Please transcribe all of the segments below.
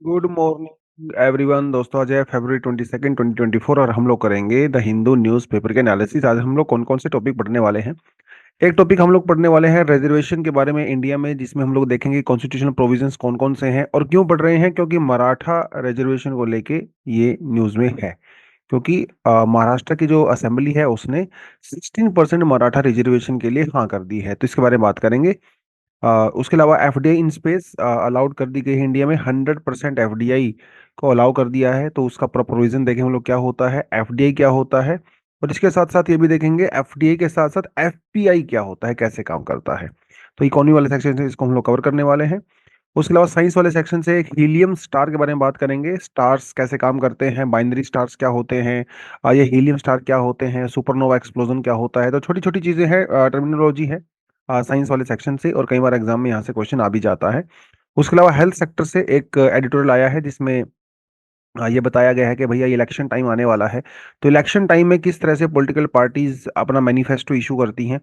Good morning everyone. दोस्तों, आज है फरवरी 22 2024 और हम लोग करेंगे द हिंदू न्यूज़पेपर के एनालिसिस। आज हम लोग कौन कौन से टॉपिक पढ़ने वाले हैं। एक टॉपिक हम लोग पढ़ने वाले हैं रिजर्वेशन के बारे में इंडिया में, जिसमें हम लोग देखेंगे कॉन्स्टिट्यूशनल प्रोविजंस कौन कौन से हैं और क्यों पढ़ रहे हैं। क्योंकि मराठा रिजर्वेशन को लेके ये न्यूज़ में है। क्योंकि महाराष्ट्र की जो असेंबली है उसने 16% मराठा रिजर्वेशन के लिए हाँ कर दी है, तो इसके बारे में बात करेंगे। उसके अलावा एफडीआई इन स्पेस अलाउड कर दी गई है इंडिया में। 100% एफडीआई को अलाउ कर दिया है, तो उसका प्रोविजन देखेंगे हम लोग क्या होता है, एफडीआई क्या होता है। और इसके साथ साथ ये भी देखेंगे एफडीआई के साथ साथ एफपीआई क्या होता है, कैसे काम करता है। तो इकोनॉमी वाले सेक्शन से इसको हम लोग कवर करने वाले हैं। उसके अलावा साइंस वाले सेक्शन से एक हीलियम स्टार के बारे में बात करेंगे। स्टार्स कैसे काम करते हैं, बाइनरी स्टार्स क्या होते हैं, ये हीलियम स्टार क्या होते हैं, सुपरनोवा एक्सप्लोजन क्या होता है। तो छोटी छोटी चीजें हैं, टर्मिनोलॉजी है साइंस वाले सेक्शन से, और कई बार एग्जाम में यहाँ से क्वेश्चन आ भी जाता है। उसके अलावा हेल्थ सेक्टर से एक एडिटोरियल आया है, जिसमें ये बताया गया है कि भैया इलेक्शन टाइम आने वाला है, तो इलेक्शन टाइम में किस तरह से पॉलिटिकल पार्टीज अपना मैनिफेस्टो इशू करती हैं,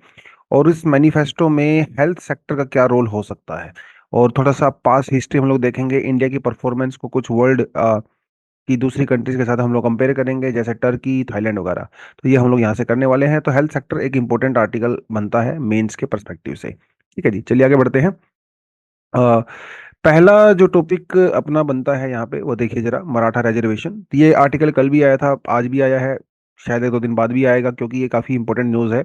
और इस मैनिफेस्टो में हेल्थ सेक्टर का क्या रोल हो सकता है। और थोड़ा सा पास हिस्ट्री हम लोग देखेंगे, इंडिया की परफॉर्मेंस को कुछ वर्ल्ड की दूसरी कंट्रीज के साथ हम लोग कंपेयर करेंगे, जैसे टर्की, थाईलैंड वगैरह। तो ये हम लोग यहाँ से करने वाले हैं। तो हेल्थ सेक्टर एक इंपॉर्टेंट आर्टिकल बनता है मेंस के परस्पेक्टिव से। ठीक है जी, चलिए आगे बढ़ते हैं। अ, पहला जो टॉपिक अपना बनता है यहाँ पे, वो देखिए जरा, मराठा रिजर्वेशन। तो ये आर्टिकल कल भी आया था, आज भी आया है, शायद एक दो दिन बाद भी आएगा, क्योंकि ये काफी इंपॉर्टेंट न्यूज़ है।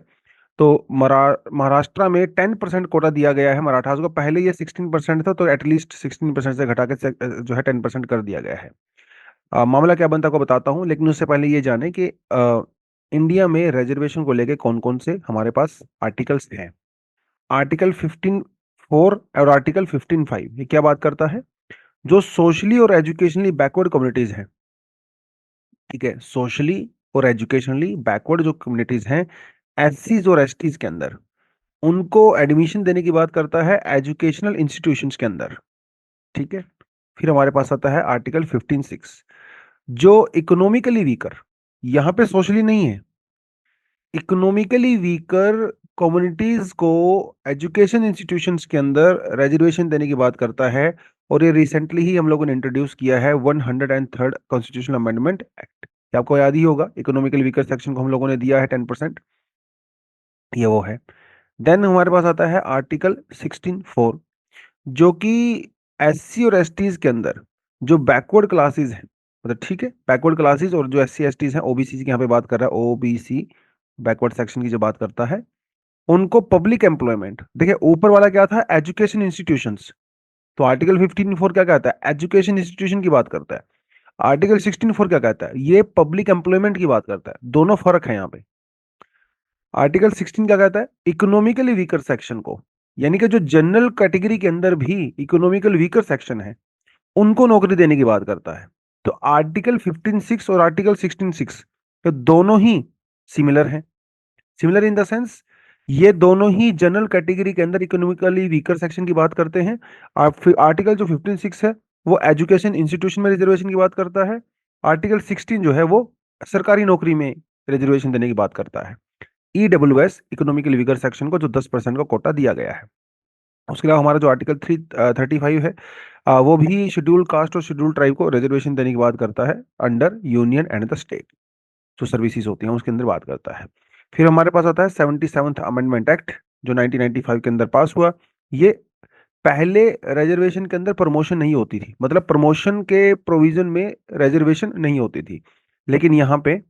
तो महाराष्ट्र में 10% कोटा दिया गया है मराठास को। पहले ये 16% था, तो एटलीस्ट 16% से घटा के जो है 10% कर दिया गया है। मामला क्या बनता है को बताता हूँ, लेकिन उससे पहले ये जाने कि इंडिया में रिजर्वेशन को लेके कौन कौन से हमारे पास आर्टिकल्स हैं। आर्टिकल 15(4) और आर्टिकल 15(5) ये क्या बात करता है, जो सोशली और एजुकेशनली बैकवर्ड कम्युनिटीज हैं। ठीक है, सोशली और एजुकेशनली बैकवर्ड जो कम्युनिटीज हैं, एससीज और एसटीज के अंदर, उनको एडमिशन देने की बात करता है एजुकेशनल इंस्टीट्यूशंस के अंदर। ठीक है। फिर हमारे पास आता है आर्टिकल 15(6), जो इकोनॉमिकली वीकर, यहां पे सोशली नहीं है, इकोनॉमिकली वीकर कम्युनिटीज को एजुकेशन इंस्टीट्यूशंस के अंदर रिजर्वेशन देने की बात करता है। और ये रिसेंटली ही हम लोगों ने इंट्रोड्यूस किया है 103rd कॉन्स्टिट्यूशनल अमेंडमेंट एक्ट। आपको याद ही होगा, इकोनॉमिकली वीकर सेक्शन को हम लोगों ने दिया है 10%, ये वो है। देन हमारे पास आता है आर्टिकल 16(4), जो कि एससी और एसटीज के अंदर जो बैकवर्ड क्लासेस हैं, मतलब ठीक है, बैकवर्ड क्लासेस और जो एससी एसटीज हैं, ओबीसी की यहाँ पे बात कर रहा है, ओबीसी बैकवर्ड सेक्शन की जो बात करता है, उनको पब्लिक एम्प्लॉयमेंट। देखिए ऊपर वाला क्या था, एजुकेशन इंस्टीट्यूशंस, तो आर्टिकल 15(4) क्या कहता है, एजुकेशन इंस्टीट्यूशन की बात करता है। आर्टिकल 16(4) क्या कहता है, ये पब्लिक एम्प्लॉयमेंट की बात करता है। दोनों फर्क है यहाँ पे। आर्टिकल 16 क्या कहता है, इकोनॉमिकली वीकर सेक्शन को, यानी कि जो जनरल कैटेगरी के अंदर भी इकोनॉमिकल वीकर सेक्शन है, उनको नौकरी देने की बात करता है। तो आर्टिकल 15(6) और आर्टिकल 16(6) ये दोनों ही सिमिलर हैं। सिमिलर इन द सेंस, ये दोनों ही जनरल कैटेगरी के अंदर इकोनॉमिकली वीकर सेक्शन की बात करते हैं। आर्टिकल जो 15(6) है, वो एजुकेशन इंस्टीट्यूशन में रिजर्वेशन की बात करता है। आर्टिकल 16 जो है वो सरकारी नौकरी में रिजर्वेशन देने की बात करता है। ईडब्ल्यूएस इकोनॉमिकली वीकर सेक्शन को जो 10% का कोटा दिया गया है। उसके अलावा हमारा जो आर्टिकल 335 है, वो भी शेड्यूल कास्ट और शेड्यूल ट्राइब को रिजर्वेशन देने की बात करता है under union and the state, जो सर्विसेज होती हैं उसके अंदर बात करता है। फिर हमारे पास आता है 77th अमेंडमेंट एक्ट, जो 1995 के अंदर पास हुआ। ये पहले रिजर्वेशन के अंदर प्रमोशन नहीं होती थी, मतलब प्रमोशन के प्रोविजन में रिजर्वेशन नहीं होती थी, लेकिन यहाँ पे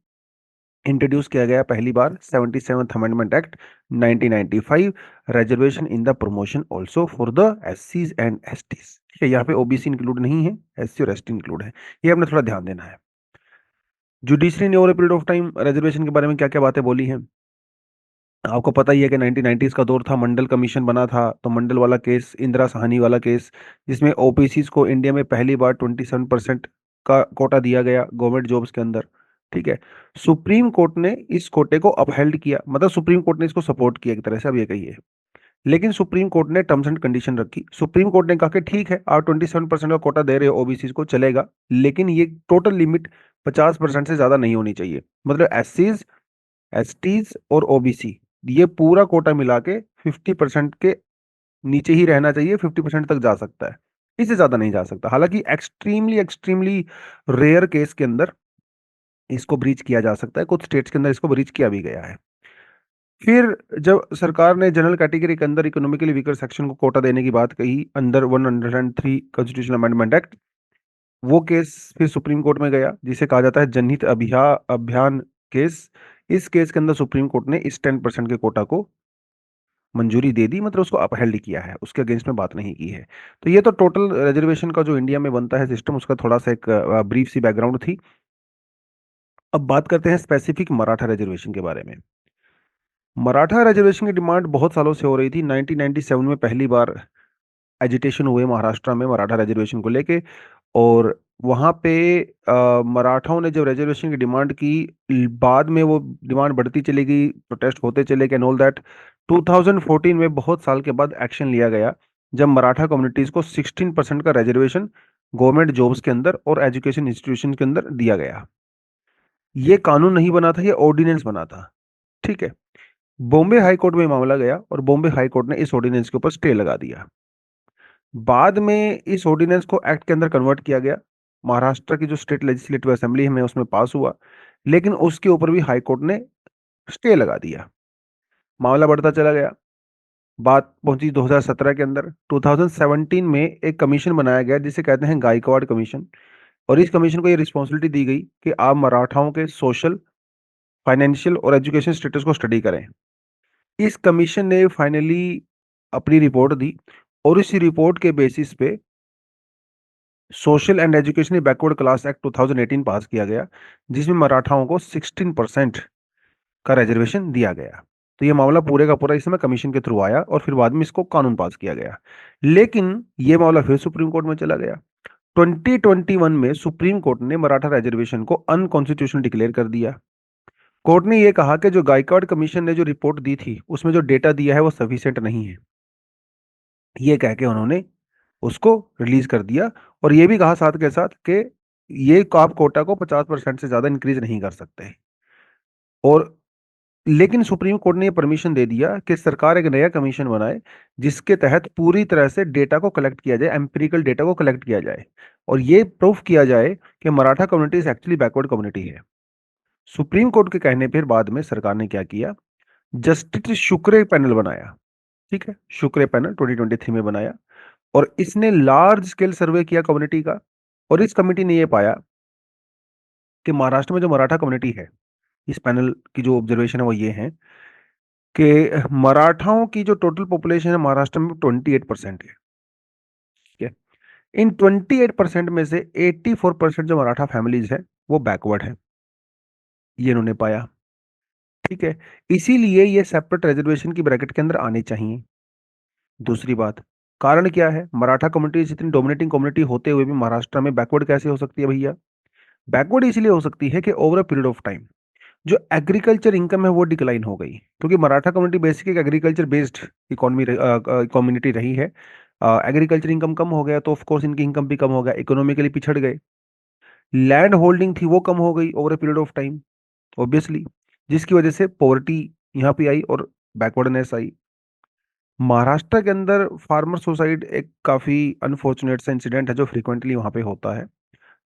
इंट्रोड्यूस किया गया पहली बार 77th amendment act 1995, reservation in the promotion also for the एससीज एंड एसटीज। ठीक है, यहाँ पे ओबीसी इंक्लूड नहीं है, एससी और एसटी इंक्लूड है, ये अपने थोड़ा ध्यान देना है। जुडिशरी ने over period of time reservation के बारे में क्या क्या बातें बोली हैं, आपको पता ही है कि 1990s का दौर था, मंडल कमीशन बना था, तो मंडल वाला केस, इंदिरा साहनी वाला केस, जिसमें ओबीसीज को इंडिया में पहली बार 27% का कोटा दिया गया गवर्नमेंट जॉब्स के अंदर। ठीक है, सुप्रीम कोर्ट ने इस कोटे को अपहेल्ड किया, मतलब सुप्रीम कोर्ट ने इसको सपोर्ट किया एक तरह से, अब ये कहिए। लेकिन सुप्रीम कोर्ट ने टर्म्स एंड कंडीशन रखी। सुप्रीम कोर्ट ने कहा कि ठीक है, आप 27% का कोटा दे रहे हो ओबीसी को, चलेगा, लेकिन ये टोटल लिमिट 50% से ज्यादा नहीं होनी चाहिए। मतलब एससीज, एसटीज और ओबीसी, ये पूरा कोटा मिला के 50% के नीचे ही रहना चाहिए, 50% तक जा सकता है। इससे ज्यादा नहीं जा सकता। हालांकि एक्सट्रीमली एक्सट्रीमली रेयर केस के अंदर इसको ब्रीच किया जा सकता है, कुछ स्टेट्स के अंदर इसको ब्रीच किया भी गया है। फिर जब सरकार ने जनरल कैटेगरी के अंदर इकोनॉमिकली वीकर सेक्शन को कोटा देने की बात कही अंडर 103 कॉन्स्टिट्यूशनल अमेंडमेंट एक्ट, वो केस फिर सुप्रीम कोर्ट में गया, जिसे कहा जाता है जनहित अभियान केस। इस केस के अंदर सुप्रीम कोर्ट ने इस 10% के कोटा को मंजूरी दे दी, मतलब उसको अपहेल्ड किया है, उसके अगेंस्ट में बात नहीं की है। तो ये तो टोटल रिजर्वेशन का जो इंडिया में बनता है सिस्टम, उसका थोड़ा सा एक ब्रीफ सी बैकग्राउंड थी। अब बात करते हैं स्पेसिफिक मराठा रिजर्वेशन के बारे में। मराठा रिजर्वेशन की डिमांड बहुत सालों से हो रही थी। 1997 में पहली बार एजिटेशन हुए महाराष्ट्र में मराठा रिजर्वेशन को लेके, और वहां पे मराठाओं ने जब रिजर्वेशन की डिमांड की, बाद में वो डिमांड बढ़ती चली गई, प्रोटेस्ट होते चले गए एंड ऑल दैट। 2014 में बहुत साल के बाद एक्शन लिया गया, जब मराठा कम्युनिटीज को 16% का रिजर्वेशन गवर्नमेंट जॉब्स के अंदर और एजुकेशन इंस्टीट्यूशन के अंदर दिया गया। ये कानून नहीं बना था, ये ऑर्डिनेंस बना था। ठीक है। बॉम्बे हाई कोर्ट में मामला गया और बॉम्बे हाई कोर्ट ने इस ऑर्डिनेंस के ऊपर स्टे लगा दिया। बाद में इस ऑर्डिनेंस को एक्ट के अंदर कन्वर्ट किया गया, महाराष्ट्र की जो स्टेट लेजिस्लेटिव असेंबली है में उसमें पास हुआ, लेकिन उसके ऊपर भी हाई कोर्ट ने स्टे लगा दिया। मामला बढ़ता चला गया, बात पहुंची 2017 के अंदर। 2017 में एक कमीशन बनाया गया जिसे कहते हैं गायकवाड़ कमीशन, और इस कमीशन को ये रिस्पॉन्सिबिलिटी दी गई कि आप मराठाओं के सोशल, फाइनेंशियल और एजुकेशन स्टेटस को स्टडी करें। इस कमीशन ने फाइनली अपनी रिपोर्ट दी, और इस रिपोर्ट के बेसिस पे social and educationally backward class act 2018 पास किया गया, जिसमें मराठाओं को 16% का रिजर्वेशन दिया गया। तो ये मामला पूरे का पूरा इस समय कमीशन के थ्रू आया, और फिर बाद में इसको कानून पास किया गया। लेकिन ये मामला फिर सुप्रीम कोर्ट में चला गया। 2021 में सुप्रीम कोर्ट ने मराठा रिजर्वेशन को अनकॉन्स्टिट्यूशनल डिक्लेयर कर दिया। कोर्ट ने यह कहा कि जो गायकवाड़ कमीशन ने जो रिपोर्ट दी थी उसमें जो डेटा दिया है वो सफिशिएंट नहीं है। ये कह के उन्होंने उसको रिलीज कर दिया, और ये भी कहा साथ के साथ कि ये आप कोटा को 50% से ज्यादा इंक्रीज नहीं कर सकते। और लेकिन सुप्रीम कोर्ट ने ये परमिशन दे दिया कि सरकार एक नया कमीशन बनाए, जिसके तहत पूरी तरह से डेटा को कलेक्ट किया जाए, एम्पिरिकल डेटा को कलेक्ट किया जाए, और ये प्रूफ किया जाए कि Maratha community actually backward community है। सुप्रीम कोर्ट के कहने पर बाद में सरकार ने क्या किया, जस्टिस शुक्रे पैनल बनाया। ठीक है, शुक्रे पैनल 2023 में बनाया, और इसने लार्ज स्केल सर्वे किया कम्युनिटी का, और इस कमेटी ने यह पाया कि महाराष्ट्र में जो मराठा कम्युनिटी है, इस पैनल की जो ऑब्जर्वेशन है वो ये है कि मराठाओं की जो टोटल पॉपुलेशन है महाराष्ट्र में 28% है। ठीक है। इन 28% में से 84% जो मराठा फैमिलीज है वो बैकवर्ड है, ये इन्होंने पाया। ठीक है। इसीलिए ये सेपरेट रिजर्वेशन की ब्रैकेट के अंदर आने चाहिए। दूसरी बात, कारण क्या है, मराठा कम्युनिटी इतनी डोमिनेटिंग कम्युनिटी होते हुए भी महाराष्ट्र में बैकवर्ड कैसे हो सकती है भैया? बैकवर्ड इसलिए हो सकती है कि over a period of time जो एग्रीकल्चर इनकम है वो डिक्लाइन हो गई, क्योंकि मराठा कम्युनिटी बेसिकली एक एग्रीकल्चर बेस्ड इकोनॉमी कम्युनिटी रही है। एग्रीकल्चर इनकम कम हो गया तो ऑफ कोर्स इनकी इनकम भी कम हो गया, इकोनॉमिकली पिछड़ गए। लैंड होल्डिंग थी वो कम हो गई over a period of time, obviously, जिसकी वजह से पॉवर्टी यहाँ पे आई और बैकवर्डनेस आई। महाराष्ट्र के अंदर फार्मर सुसाइड एक काफी अनफॉर्चुनेट सा इंसिडेंट है जो फ्रीक्वेंटली वहां पे होता है।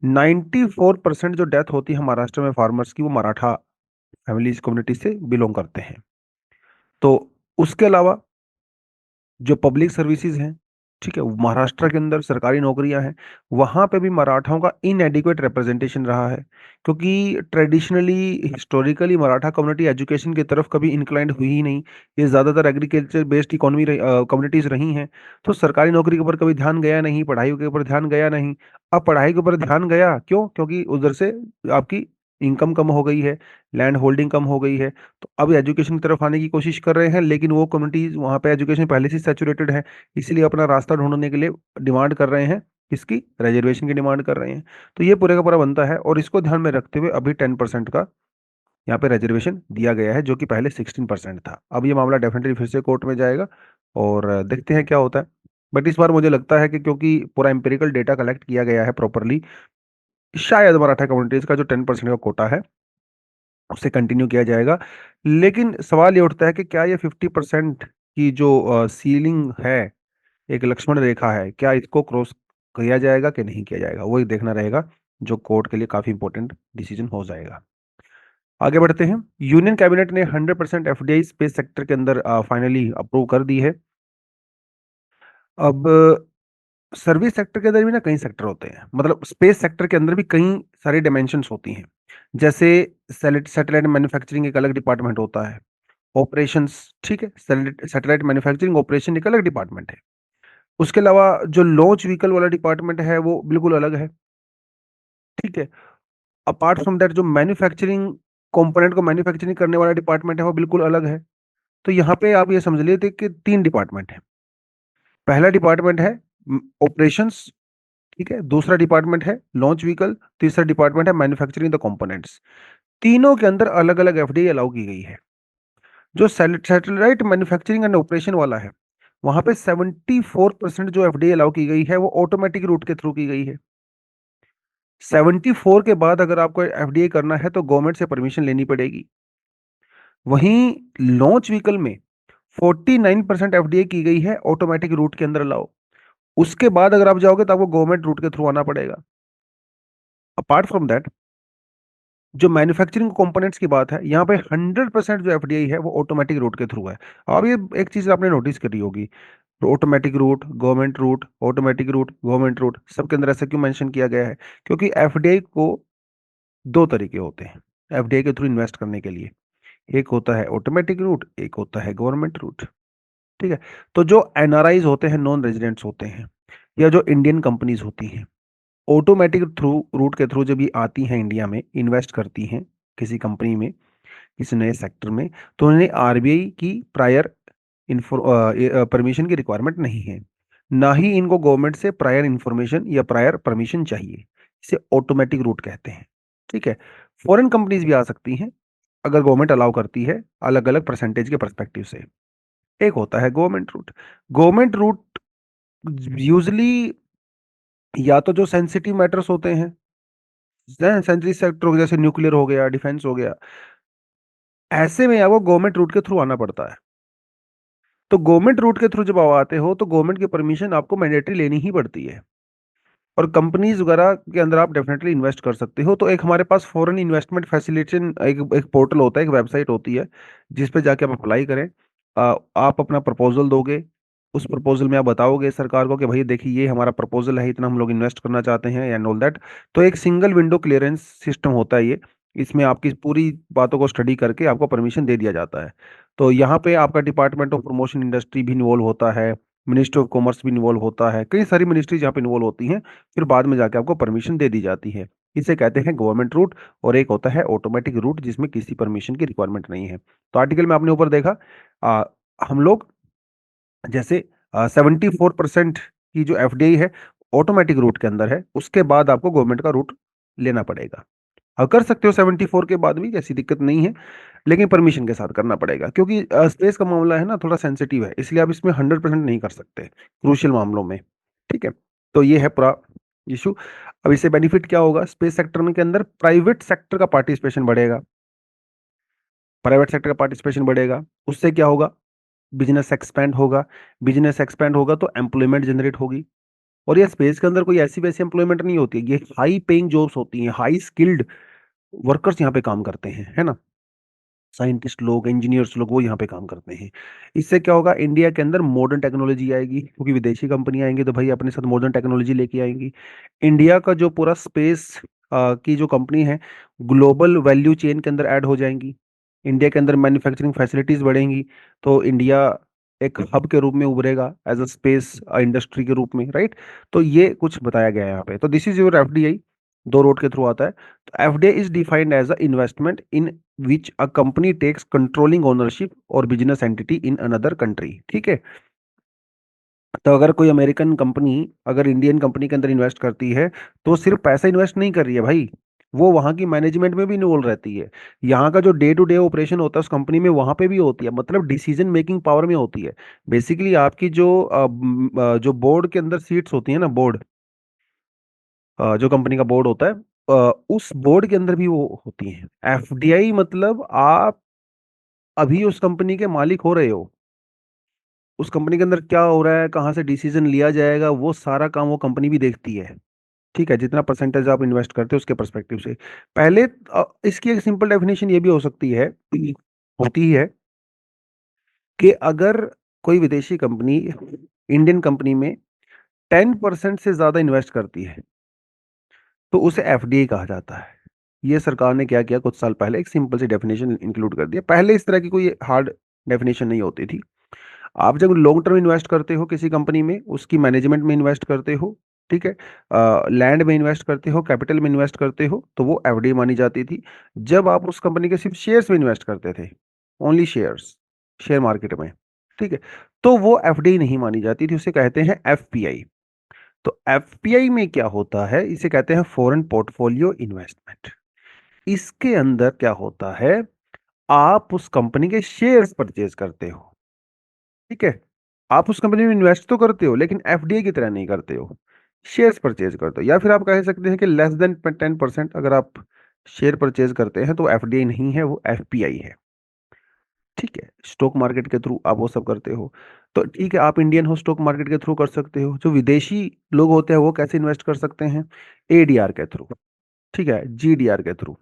94% जो डेथ होती है महाराष्ट्र में फार्मर्स की, वो मराठा फैमिलीज कम्युनिटी से बिलोंग करते हैं। तो उसके अलावा जो पब्लिक सर्विसेज हैं, ठीक है, महाराष्ट्र के अंदर सरकारी नौकरियां हैं, वहां पे भी मराठाओं का इनएडिक्वेट रिप्रेजेंटेशन रहा है, क्योंकि traditionally historically Maratha community education की तरफ कभी इंक्लाइंड हुई ही नहीं। ये ज्यादातर एग्रीकल्चर बेस्ड इकोनॉमी कम्युनिटीज रही हैं, तो सरकारी नौकरी के ऊपर कभी ध्यान गया नहीं, पढ़ाई के ऊपर ध्यान गया नहीं। अब पढ़ाई के ऊपर ध्यान गया क्यों? क्योंकि उधर से आपकी इनकम कम हो गई है, लैंड होल्डिंग कम हो गई है, तो अब एजुकेशन की तरफ आने की कोशिश कर रहे हैं, लेकिन वो कम्युनिटीज वहाँ पे एजुकेशन पहले से सैचुरेटेड है, इसलिए अपना रास्ता ढूंढने के लिए डिमांड कर रहे हैं, किसकी? रिजर्वेशन की डिमांड कर रहे हैं। तो ये पूरे का पूरा बनता है, और इसको ध्यान में रखते हुए अभी 10% का यहाँ पे रिजर्वेशन दिया गया है, जो कि पहले 16% था। अब ये मामला डेफिनेटली फिर से कोर्ट में जाएगा, और देखते हैं क्या होता है। बट इस बार मुझे लगता है कि क्योंकि पूरा एम्पिरिकल डेटा कलेक्ट किया गया है प्रॉपरली, शायद मराठा कम्युनिटीज का जो 10% का कोटा है उसे कंटिन्यू किया जाएगा। लेकिन सवाल ये उठता है कि क्या ये 50% की जो सीलिंग है, एक लक्ष्मण रेखा है, क्या इसको क्रॉस किया जाएगा कि नहीं किया जाएगा, वो देखना रहेगा, जो कोर्ट के लिए काफी इंपॉर्टेंट डिसीजन हो जाएगा। आगे बढ़ते हैं। यूनियन कैबिनेट ने 100% एफडीआई स्पेस सेक्टर के अंदर फाइनली अप्रूव कर दी है। अब सर्विस सेक्टर के अंदर भी ना कई सेक्टर होते हैं, मतलब स्पेस सेक्टर के अंदर भी कई सारी डायमेंशंस होती हैं। जैसे सैटेलाइट मैन्युफैक्चरिंग एक अलग डिपार्टमेंट होता है, ऑपरेशंस, ठीक है, सैटेलाइट मैन्युफैक्चरिंग ऑपरेशन एक अलग डिपार्टमेंट है। उसके अलावा जो लॉन्च व्हीकल वाला डिपार्टमेंट है वो बिल्कुल अलग है, ठीक है। अपार्ट फ्रॉम दैट जो मैन्युफैक्चरिंग कंपोनेंट को मैन्युफैक्चरिंग करने वाला डिपार्टमेंट है वो बिल्कुल अलग है। तो यहाँ पे आप ये समझ लीजिए कि तीन डिपार्टमेंट है। पहला डिपार्टमेंट है ऑपरेशंस, ठीक है, दूसरा डिपार्टमेंट है लॉन्च व्हीकल, तीसरा डिपार्टमेंट है मैन्युफैक्चरिंग द कंपोनेंट्स। तीनों के अंदर अलग अलग एफडीआई अलाउ की गई है। जो सैटेलाइट मैन्युफैक्चरिंग एंड ऑपरेशन वाला है, वहां पे 74% जो एफडीआई अलाउ की गई है वो ऑटोमेटिक रूट के थ्रू की गई है। 74 के बाद अगर आपको एफडीआई करना है तो गवर्नमेंट से परमिशन लेनी पड़ेगी। वहीं लॉन्च व्हीकल में 49% एफडीआई की गई है ऑटोमेटिक रूट के अंदर अलाउ। उसके बाद अगर आप जाओगे तो आपको गवर्नमेंट रूट के थ्रू आना पड़ेगा। अपार्ट फ्रॉम दैट जो मैन्युफैक्चरिंग कंपोनेंट्स की बात है, यहाँ पे 100% जो एफडीआई है वो ऑटोमेटिक रूट के थ्रू है। अब ये एक चीज आपने नोटिस करी होगी, automatic route, government route, automatic route, government route, सबके अंदर ऐसा क्यों मेंशन किया गया है? क्योंकि एफडीआई को दो तरीके होते हैं एफडीआई के थ्रू इन्वेस्ट करने के लिए। एक होता है ऑटोमेटिक रूट, एक होता है गवर्नमेंट रूट, ठीक है। तो जो एनआरआईज होते हैं, नॉन रेजिडेंट्स होते हैं, या जो इंडियन कंपनीज होती हैं, ऑटोमेटिक थ्रू रूट के थ्रू जब ये आती हैं इंडिया में, इन्वेस्ट करती हैं किसी कंपनी में, किसी नए सेक्टर में, तो उन्हें आरबीआई की प्रायर परमिशन की रिक्वायरमेंट नहीं है। ना ही इनको गवर्नमेंट से प्रायर इंफॉर्मेशन या प्रायर परमिशन चाहिए। इसे ऑटोमेटिक रूट कहते हैं, ठीक है। फॉरेन कंपनीज भी आ सकती हैं अगर गवर्नमेंट अलाउ करती है, अलग अलग परसेंटेज के परस्पेक्टिव से। एक होता है government route. Government route usually या तो जो सेंसिटिव मैटर्स होते हैं, सेंसिटिव सेक्टर जैसे न्यूक्लियर हो गया, डिफेंस हो गया, ऐसे में आपको गवर्नमेंट रूट के थ्रू आना पड़ता है। तो गवर्नमेंट रूट के थ्रू जब आप आते हो तो गवर्नमेंट की परमिशन आपको मैंडेटरी लेनी ही पड़ती है। और कंपनीज वगैरह के अंदर आप डेफिनेटली इन्वेस्ट कर सकते हो। तो एक हमारे पास फॉरेन इन्वेस्टमेंट फैसिलिटेशन एक पोर्टल होता है, एक वेबसाइट होती है, जिस पे जाके आप अप्लाई करें। आप अपना प्रपोजल दोगे, उस प्रपोजल में आप बताओगे सरकार को कि भाई देखिए ये हमारा प्रपोजल है, इतना हम लोग इन्वेस्ट करना चाहते हैं एंड ऑल दैट। तो एक सिंगल विंडो क्लियरेंस सिस्टम होता है ये। इसमें आपकी पूरी बातों को स्टडी करके आपको परमिशन दे दिया जाता है। तो यहाँ पे आपका डिपार्टमेंट ऑफ प्रमोशन इंडस्ट्री भी इन्वॉल्व होता है, मिनिस्ट्री ऑफ कॉमर्स भी इन्वॉल्व होता है, कई सारी मिनिस्ट्रीज यहाँ पे इन्वॉल्व होती हैं। फिर बाद में जाके आपको परमिशन दे दी जाती है। इसे कहते हैं गवर्नमेंट रूट। और एक होता है ऑटोमेटिक रूट जिसमें किसी परमिशन की रिक्वायरमेंट नहीं है। तो आर्टिकल में आपने ऊपर देखा, आ, हम लोग जैसे 74% की जो एफडीआई है ऑटोमेटिक रूट के अंदर है, उसके बाद आपको गवर्नमेंट का रूट लेना पड़ेगा। कर सकते हो 74 के बाद भी, ऐसी दिक्कत नहीं है, लेकिन परमिशन के साथ करना पड़ेगा, क्योंकि स्पेस का मामला है ना, थोड़ा सेंसिटिव है, इसलिए आप इसमें 100% नहीं कर सकते क्रूशियल मामलों में, ठीक है। तो ये है पूरा इशू। अब इससे बेनिफिट क्या होगा? स्पेस सेक्टर में के अंदर प्राइवेट सेक्टर का पार्टिसिपेशन बढ़ेगा। प्राइवेट सेक्टर का पार्टिसिपेशन बढ़ेगा, उससे क्या होगा? बिजनेस एक्सपेंड होगा। बिजनेस एक्सपेंड होगा तो एम्प्लॉयमेंट जनरेट होगी। और ये स्पेस के अंदर कोई ऐसी वैसी एम्प्लॉयमेंट नहीं होती है, ये हाई पेइंग जॉब्स होती हैं, हाई स्किल्ड वर्कर्स यहाँ पे काम करते हैं, है ना। साइंटिस्ट लोग, इंजीनियर्स लोग, वो यहाँ पे काम करते हैं। इससे क्या होगा? इंडिया के अंदर मॉडर्न टेक्नोलॉजी आएगी, क्योंकि विदेशी कंपनी आएंगी तो भाई अपने साथ मॉडर्न टेक्नोलॉजी लेके आएंगी। इंडिया का जो पूरा स्पेस की जो कंपनी है, ग्लोबल वैल्यू चेन के अंदर ऐड हो जाएंगी। इंडिया के अंदर मैन्युफैक्चरिंग फैसिलिटीज बढ़ेंगी, तो इंडिया एक हब के रूप में उभरेगा एज अ स्पेस इंडस्ट्री के रूप में, राइट। तो ये कुछ बताया गया है यहाँ पे। तो दिस इज योर एफडीआई, दो रोड के थ्रू आता है। तो FDI is defined as a investment in which a company takes controlling ownership और business entity in another country, ठीक है। तो अगर कोई अमेरिकन कंपनी अगर इंडियन कंपनी के अंदर इन्वेस्ट करती है, तो सिर्फ पैसा इन्वेस्ट नहीं कर रही है भाई, वो वहां की मैनेजमेंट में भी इन्वॉल्व रहती है। यहाँ का जो डे टू डे ऑपरेशन होता है उस कंपनी में, वहां पे भी होती है, मतलब डिसीजन मेकिंग पावर में होती है। बेसिकली आपकी जो बोर्ड के अंदर सीट्स होती है ना, बोर्ड, जो कंपनी का बोर्ड होता है, उस बोर्ड के अंदर भी वो होती है। एफडीआई मतलब आप अभी उस कंपनी के मालिक हो रहे हो, उस कंपनी के अंदर क्या हो रहा है, कहाँ से डिसीजन लिया जाएगा, वो सारा काम वो कंपनी भी देखती है। ठीक है, जितना परसेंटेज आप इन्वेस्ट करते हो उसके परस्पेक्टिव से। पहले इसकी एक सिंपल डेफिनेशन ये भी हो सकती है, होती है कि अगर कोई विदेशी कंपनी इंडियन कंपनी में 10% से ज्यादा इन्वेस्ट करती है तो उसे एफडीआई कहा जाता है। ये सरकार ने क्या किया, कुछ साल पहले एक सिंपल सी डेफिनेशन इंक्लूड कर दिया। पहले इस तरह की कोई हार्ड डेफिनेशन नहीं होती थी। आप जब लॉन्ग टर्म इन्वेस्ट करते हो किसी कंपनी में, उसकी मैनेजमेंट में इन्वेस्ट करते हो, ठीक है, लैंड में इन्वेस्ट करते हो, कैपिटल में इन्वेस्ट करते हो, तो वो एफडीआई मानी जाती थी। जब आप उस कंपनी के सिर्फ शेयर्स में इन्वेस्ट करते थे, ओनली शेयर्स, शेयर मार्केट में, ठीक है, तो वो एफडीआई नहीं मानी जाती थी, उसे कहते हैं एफपीआई। तो एफपीआई में क्या होता है, इसे कहते हैं फॉरेन पोर्टफोलियो इन्वेस्टमेंट। इसके अंदर क्या होता है, आप उस कंपनी के शेयर्स परचेज करते हो, ठीक है, आप उस कंपनी में इन्वेस्ट तो करते हो लेकिन एफडीआई की तरह नहीं करते हो, शेयर्स परचेज करते हो। या फिर आप कह सकते हैं कि लेस देन 10% अगर आप शेयर परचेज करते हैं तो एफडीआई नहीं है, वो एफपीआई है। ठीक है, स्टॉक मार्केट के थ्रू आप वो सब करते हो। तो ठीक है, आप इंडियन हो, स्टॉक मार्केट के थ्रू कर सकते हो। जो विदेशी लोग होते हैं वो कैसे इन्वेस्ट कर सकते हैं, एडीआर के थ्रू, ठीक है, जीडीआर के थ्रू,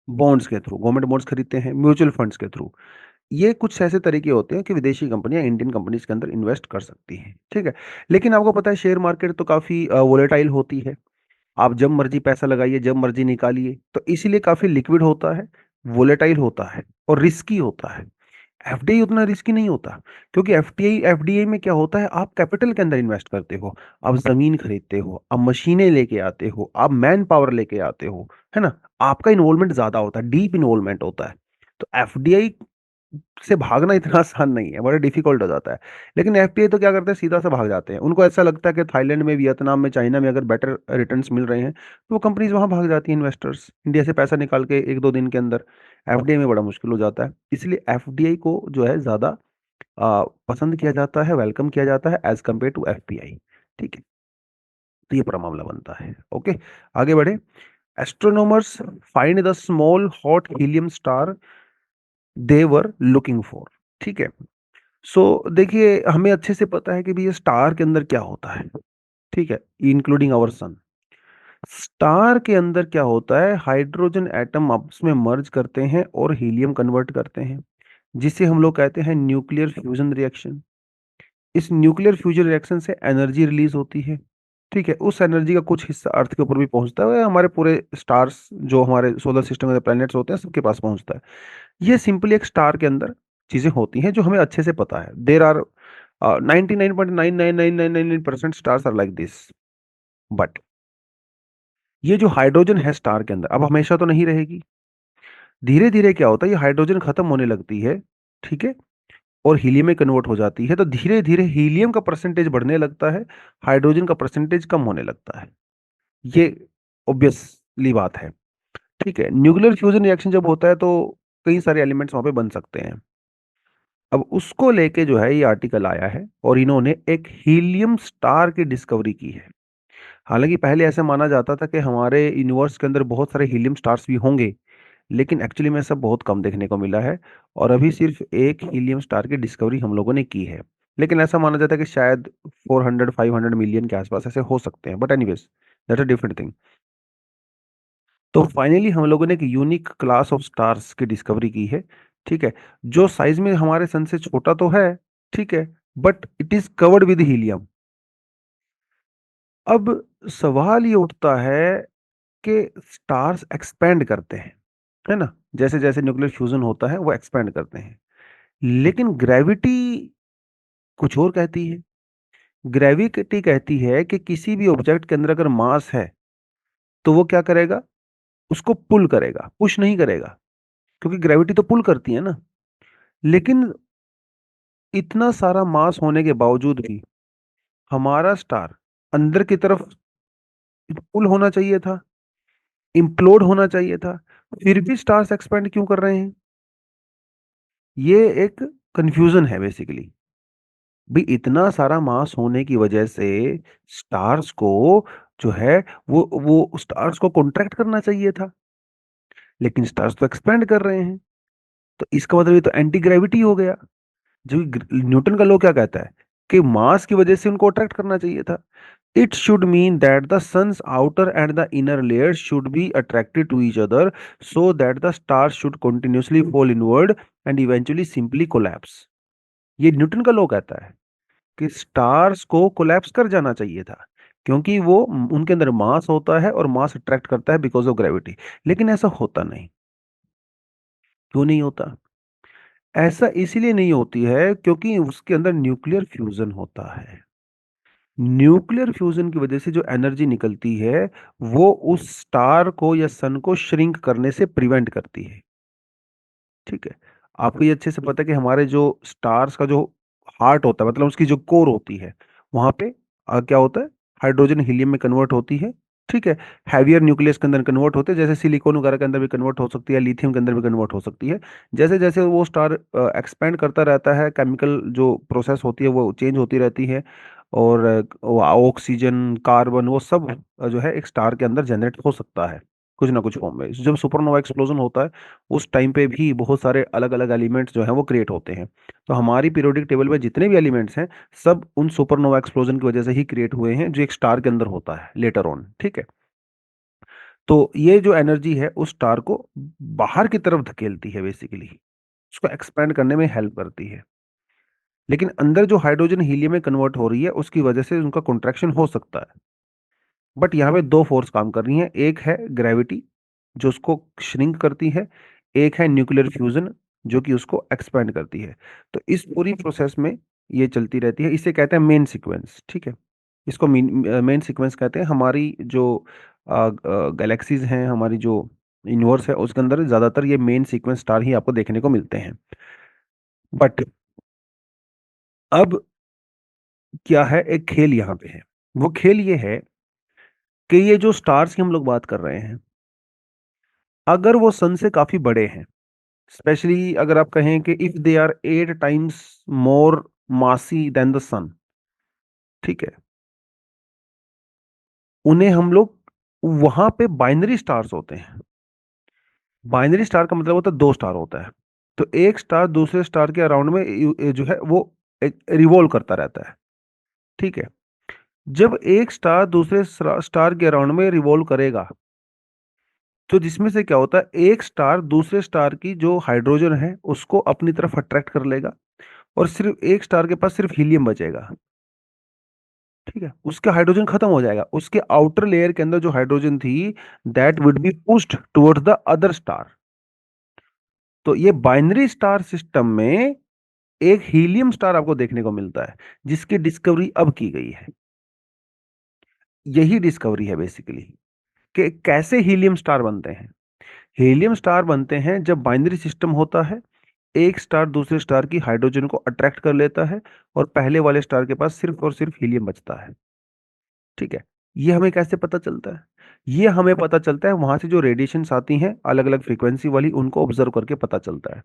बॉन्ड्स के थ्रू, गवर्नमेंट बॉन्ड्स खरीदते हैं, म्यूचुअल फंड्स के थ्रू। ये कुछ ऐसे तरीके होते हैं कि विदेशी कंपनियां इंडियन कंपनीज के अंदर इन्वेस्ट कर सकती हैं। ठीक है, लेकिन आपको पता है शेयर मार्केट तो काफी वोलेटाइल होती है। आप जब मर्जी पैसा लगाइए, जब मर्जी निकालिए, तो इसीलिए काफी लिक्विड होता है, वोलेटाइल होता है और रिस्की होता है। एफडीआई उतना रिस्की नहीं होता, क्योंकि एफडीआई में क्या होता है, आप कैपिटल के अंदर इन्वेस्ट करते हो, आप जमीन खरीदते हो, आप मशीनें लेके आते हो, आप मैन पावर लेके आते हो, है ना, आपका इन्वॉल्वमेंट ज्यादा होता है, डीप इन्वॉल्वमेंट होता है। तो एफडीआई से भागना इतना आसान नहीं है, बड़ा डिफिकल्ट हो जाता है। लेकिन एफपीआई तो क्या करते हैं, सीधा से भाग जाते हैं। उनको ऐसा लगता है कि थाईलैंड में, वियतनाम में, चाइना में अगर बेटर रिटर्न्स मिल रहे हैं तो वो कंपनीज वहां भाग जाती हैं, इन्वेस्टर्स इंडिया से पैसा निकाल के 1-2 दिन के अंदर। एफडीआई में बड़ा मुश्किल हो जाता है, इसलिए एफडीआई को जो है ज्यादा पसंद किया जाता है, वेलकम किया जाता है एज कम्पेयर टू एफपीआई। ठीक है, तो ये बड़ा मामला बनता है। ओके, आगे बढ़े। Astronomers find the small hot helium star they were looking for. ठीक है, सो देखिए, हमें अच्छे से पता है कि भी ये स्टार के अंदर क्या होता है। ठीक है, इंक्लूडिंग आवर सन। स्टार के अंदर क्या होता है, हाइड्रोजन एटम आपस में मर्ज करते हैं और हीलियम कन्वर्ट करते हैं, जिसे हम लोग कहते हैं न्यूक्लियर फ्यूजन रिएक्शन। इस न्यूक्लियर फ्यूजन रिएक्शन से एनर्जी रिलीज होती है। ठीक है, उस एनर्जी का कुछ हिस्सा अर्थ के ऊपर भी पहुंचता है, हमारे पूरे स्टार्स जो हमारे सोलर सिस्टम के प्लैनेट्स होते हैं सबके पास पहुंचता है। ये सिंपली एक स्टार के अंदर चीजें होती हैं जो हमें अच्छे से पता है। There are 99.99999% stars are like this. But ये जो हाइड्रोजन है स्टार के अंदर, अब हमेशा तो नहीं रहेगी। धीरे धीरे क्या होता है, ये हाइड्रोजन खत्म होने लगती है, ठीक है, और हीलियम में कन्वर्ट हो जाती है। तो धीरे धीरे हीलियम का परसेंटेज बढ़ने लगता है, हाइड्रोजन का परसेंटेज कम होने लगता है। ये ऑब्वियसली बात है। ठीक है, न्यूक्लियर फ्यूजन रिएक्शन जब होता है तो कई सारे एलिमेंट्स वहां पे बन सकते हैं। अब उसको लेके जो है ये आर्टिकल आया है और इन्होंने एक हीलियम स्टार की डिस्कवरी की है। हालांकि पहले ऐसा माना जाता था कि हमारे यूनिवर्स के अंदर बहुत सारे हीलियम स्टार्स भी होंगे, लेकिन एक्चुअली में सब बहुत कम देखने को मिला है। और अभी सिर्फ एक हीलियम स्टार की डिस्कवरी हम लोगों ने की है। लेकिन ऐसा माना जाता है कि शायद 400-500 मिलियन के आसपास ऐसे हो सकते हैं, but anyways that's a different thing. तो फाइनली हम लोगों ने एक यूनिक क्लास ऑफ स्टार्स की डिस्कवरी की है। ठीक है, जो साइज में हमारे सन से छोटा तो है, ठीक है, but it is covered with helium. अब सवाल ये उठता है कि स्टार्स एक्सपेंड करते हैं, है ना, जैसे जैसे न्यूक्लियर फ्यूजन होता है वो एक्सपेंड करते हैं, लेकिन ग्रेविटी कुछ और कहती है। ग्रेविटी कहती है कि किसी भी ऑब्जेक्ट के अंदर अगर मास है तो वो क्या करेगा, उसको पुल करेगा, पुश नहीं करेगा, क्योंकि ग्रेविटी तो पुल करती है ना। लेकिन इतना सारा मास होने के बावजूद भी हमारा स्टार अंदर की तरफ पुल होना चाहिए था, इम्प्लोड होना चाहिए था, फिर भी स्टार्स एक्सपेंड क्यों कर रहे हैं। ये एक कंफ्यूजन है बेसिकली। भी इतना सारा मास होने की वजह से स्टार्स को जो है, वो स्टार्स को कॉन्ट्रैक्ट करना चाहिए था, लेकिन स्टार्स तो एक्सपेंड कर रहे हैं। तो इसका मतलब ये तो एंटी ग्रेविटी हो गया। जो न्यूटन का लॉ क्या कहता है कि मास की वजह से उनको अट्रैक्ट करना चाहिए था। It should mean that the sun's outer and the inner layer should be attracted to each other so that the star should continuously fall inward and eventually simply collapse. ये न्यूटन का law कहता है कि stars को collapse कर जाना चाहिए था, क्योंकि वो उनके अंदर मास होता है और मास अट्रैक्ट करता है बिकॉज ऑफ ग्रेविटी। लेकिन ऐसा होता नहीं। क्यों नहीं होता? ऐसा इसीलिए नहीं होती है क्योंकि उसके अंदर न्यूक्लियर फ्यूजन होता है। न्यूक्लियर फ्यूजन की वजह से जो एनर्जी निकलती है वो उस स्टार को या सन को श्रिंक करने से प्रिवेंट करती है। ठीक है। आपको ये अच्छे से पता है कि हमारे जो स्टार्स का जो हार्ट होता है, मतलब उसकी जो कोर होती है, वहां पे क्या होता है, हाइड्रोजन हीलियम में कन्वर्ट होती है। ठीक है। हैवियर न्यूक्लियस के अंदर कन्वर्ट होते हैं, जैसे सिलिकॉन वगैरह के अंदर भी कन्वर्ट हो सकती है, लिथियम के अंदर भी कन्वर्ट हो सकती है। जैसे जैसे वो स्टार एक्सपेंड करता रहता है, केमिकल जो प्रोसेस होती है वो चेंज होती रहती है। और ऑक्सीजन, कार्बन, वो सब जो है एक स्टार के अंदर जनरेट हो सकता है कुछ ना कुछ फॉर्म में। जब सुपरनोवा एक्सप्लोजन होता है उस टाइम पे भी बहुत सारे अलग अलग एलिमेंट्स जो हैं वो क्रिएट होते हैं। तो हमारी पीरियोडिक टेबल में जितने भी एलिमेंट्स हैं सब उन सुपरनोवा एक्सप्लोजन की वजह से ही क्रिएट हुए हैं, जो एक स्टार के अंदर होता है लेटर ऑन। ठीक है। तो ये जो एनर्जी है उस स्टार को बाहर की तरफ धकेलती है, बेसिकली उसको एक्सपैंड करने में हेल्प करती है। लेकिन अंदर जो हाइड्रोजन हीलियम में कन्वर्ट हो रही है उसकी वजह से उनका कॉन्ट्रैक्शन हो सकता है। बट यहाँ पे दो फोर्स काम कर रही हैं, एक है ग्रेविटी जो उसको श्रिंक करती है, एक है न्यूक्लियर फ्यूजन जो कि उसको एक्सपैंड करती है। तो इस पूरी प्रोसेस में ये चलती रहती है, इसे कहते हैं मेन सीक्वेंस। ठीक है। इसको मेन सीक्वेंस कहते हैं। हमारी जो गैलेक्सीज हैं, हमारी जो यूनिवर्स है उसके अंदर ज्यादातर ये मेन सीक्वेंस स्टार ही आपको देखने को मिलते हैं। बट अब क्या है, एक खेल यहाँ पे है। वो खेल ये है कि ये जो स्टार्स की हम लोग बात कर रहे हैं, अगर वो सन से काफी बड़े हैं, स्पेशली अगर आप कहें कि if they are 8 times more massive than the सन, ठीक है, उन्हें हम लोग, वहां पे बाइनरी स्टार्स होते हैं। बाइनरी स्टार का मतलब होता है दो स्टार होता है। तो एक स्टार दूसरे स्टार के अराउंड में जो है वो रिवॉल्व करता रहता है। ठीक है। जब एक स्टार दूसरे स्टार के अराउंड में रिवॉल्व करेगा तो जिसमें से क्या होता है, एक स्टार दूसरे स्टार की जो हाइड्रोजन है उसको अपनी तरफ अट्रैक्ट कर लेगा और सिर्फ एक स्टार के पास सिर्फ हीलियम बचेगा। ठीक है। उसका हाइड्रोजन खत्म हो जाएगा, उसके आउटर लेयर के अंदर जो हाइड्रोजन थी that would be pushed towards the other star. तो ये बाइनरी स्टार सिस्टम में एक हीलियम स्टार आपको देखने को मिलता है जिसकी डिस्कवरी अब की गई है। यही डिस्कवरी है बेसिकली कि कैसे हीलियम स्टार बनते हैं। हीलियम स्टार बनते हैं जब बाइनरी सिस्टम होता है, एक स्टार दूसरे स्टार की हाइड्रोजन को अट्रैक्ट कर लेता है और पहले वाले स्टार के पास सिर्फ और सिर्फ हीलियम बचता है। ठीक है। ये हमें कैसे पता चलता है? ये हमें पता चलता है वहां से जो रेडिएशंस आती हैं अलग अलग फ्रीक्वेंसी वाली, उनको ऑब्जर्व करके पता चलता है।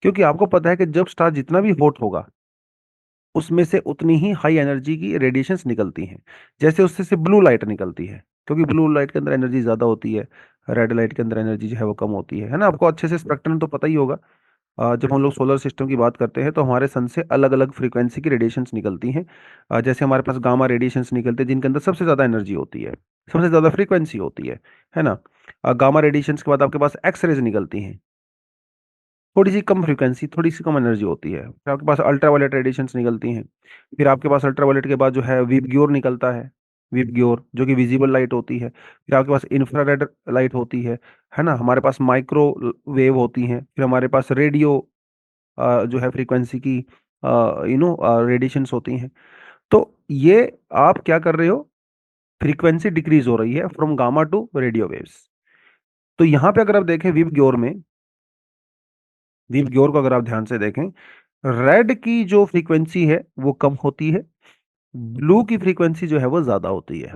क्योंकि आपको पता है कि जब स्टार जितना भी हॉट होगा उसमें से उतनी ही हाई एनर्जी की रेडिएशंस निकलती हैं। जैसे उससे से ब्लू लाइट निकलती है, क्योंकि ब्लू लाइट के अंदर एनर्जी ज्यादा होती है, रेड लाइट के अंदर एनर्जी जो है वो कम होती है ना? आपको अच्छे से स्पेक्ट्रम तो पता ही होगा। जब हम लोग सोलर सिस्टम की बात करते हैं तो हमारे सन से अलग अलग फ्रीक्वेंसी की रेडिएशंस निकलती हैं। जैसे हमारे पास गामा रेडिएशंस निकलते हैं जिनके अंदर सबसे ज़्यादा एनर्जी होती है, सबसे ज़्यादा फ्रीक्वेंसी होती है ना? गामा रेडिएशंस के बाद आपके पास एक्स रेज निकलती हैं, थोड़ी सी कम फ्रीक्वेंसी, थोड़ी सी कम एनर्जी होती है। फिर आपके पास अल्ट्रावायलेट रेडिएशंस निकलती हैं। फिर आपके पास अल्ट्रावायलेट के बाद जो है वीबग्योर निकलता है, वीबग्योर जो कि विजिबल लाइट होती है। फिर आपके पास इंफ्रारेड लाइट होती है ना? हमारे पास माइक्रो वेव होती हैं। फिर हमारे पास रेडियो जो है फ्रीक्वेंसी की रेडिएशंस होती हैं। तो ये आप क्या कर रहे हो, फ्रीक्वेंसी डिक्रीज हो रही है from gamma two radio waves. तो यहाँ पे अगर आप देखें वीव ग्योर में, वीव ग्योर को अगर आप ध्यान से देखें, रेड की जो फ्रीक्वेंसी है वो कम होती है, ब्लू की फ्रीक्वेंसी जो है वो ज्यादा होती है।